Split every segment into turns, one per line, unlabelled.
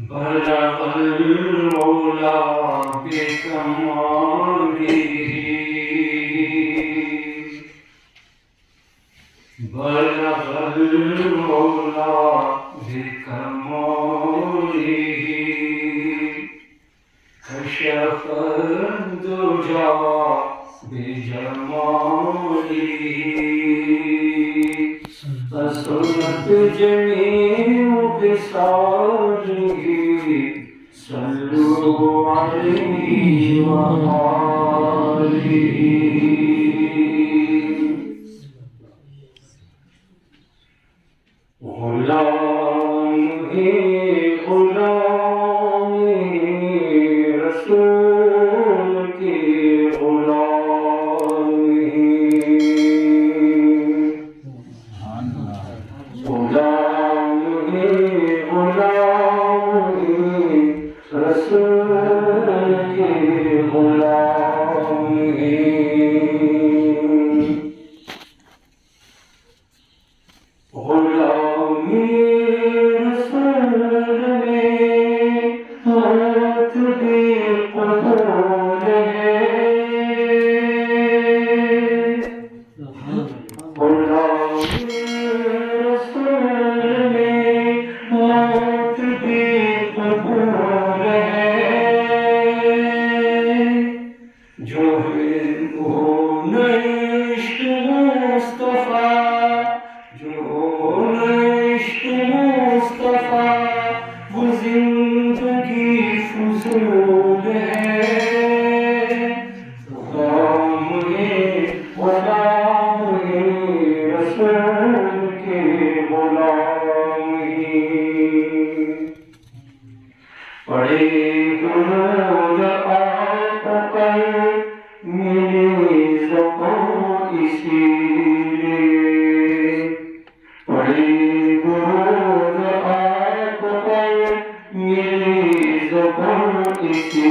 بلغ المولى بكماله بلغ المولى بكماله كشف الدجى بجماله فصلت جميع خصاله صلوا عليه وآله غلام غلام رسول کی غلام غلام غلام رسول کی غلام غلامی رسول میں موت بھی قبول ہے غلامی رسول میں موت بھی قبول ہے جو عشق مصطفیٰ جو عشق مصطفیٰ وہ زندگی فضول ہے غلام رسول کے غلام پڑے درود آپ پر میری زبان اسی لیے پڑے درود آپ پر میری زبان اسی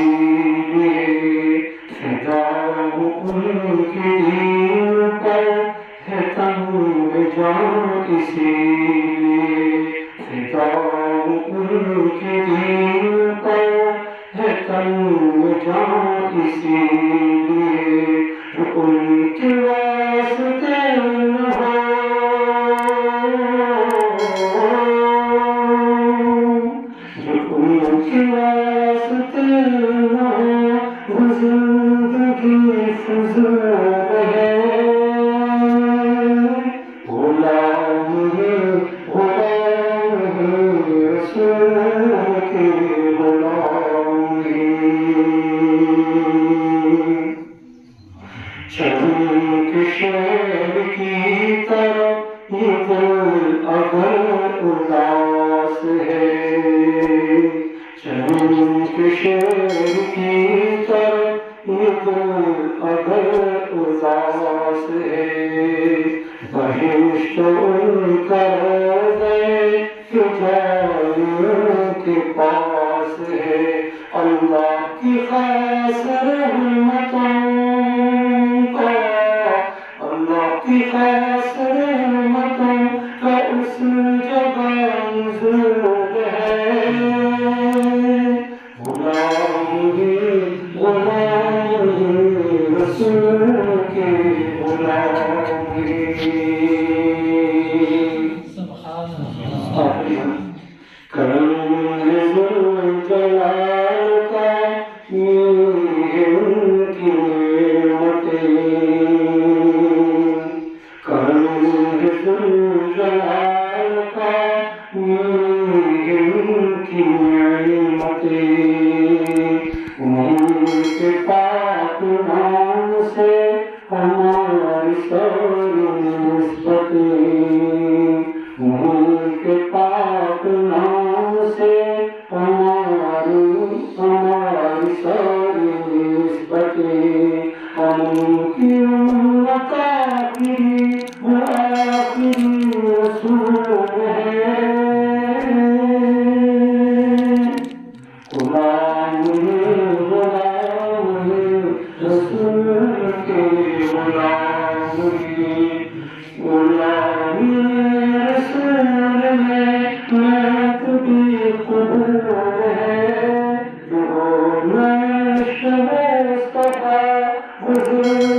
لیے خطاب ان کے دین پر ہے تنگ جان اسی لیے خطاب ان کے دین پر ہے تنگ جان اسی لیے ان کے واسطے نہ ہو ان کے واسطے نہ ہو وہ زندگی فضول ہے غلام رسول کے غلام چمک شہر کی طرح یہ دل اگر اداس ہے چمک شہر کی طرح یہ دل اگر اداس ہے بہشت ان کا روضہ کہ جانوں کے پاس ہے اللہ کی خاص رحمتوں کا اللہ کی خاص رحمتوں کا اس جگہ نزول ہے غلام رسول کے غلام کرم ہے ذوالجلال کا یہ ان کی نعمتیں کرم ہے ذوالجلال کا یہ ان کی نعمتیں ان کے پاک نام سے ہماری ساری نسبتیں ان کے پاک نام سے ہماری ساری نسبتیں ہم کی امت آخری وہ آخری رسول ہے غلام رسول وہی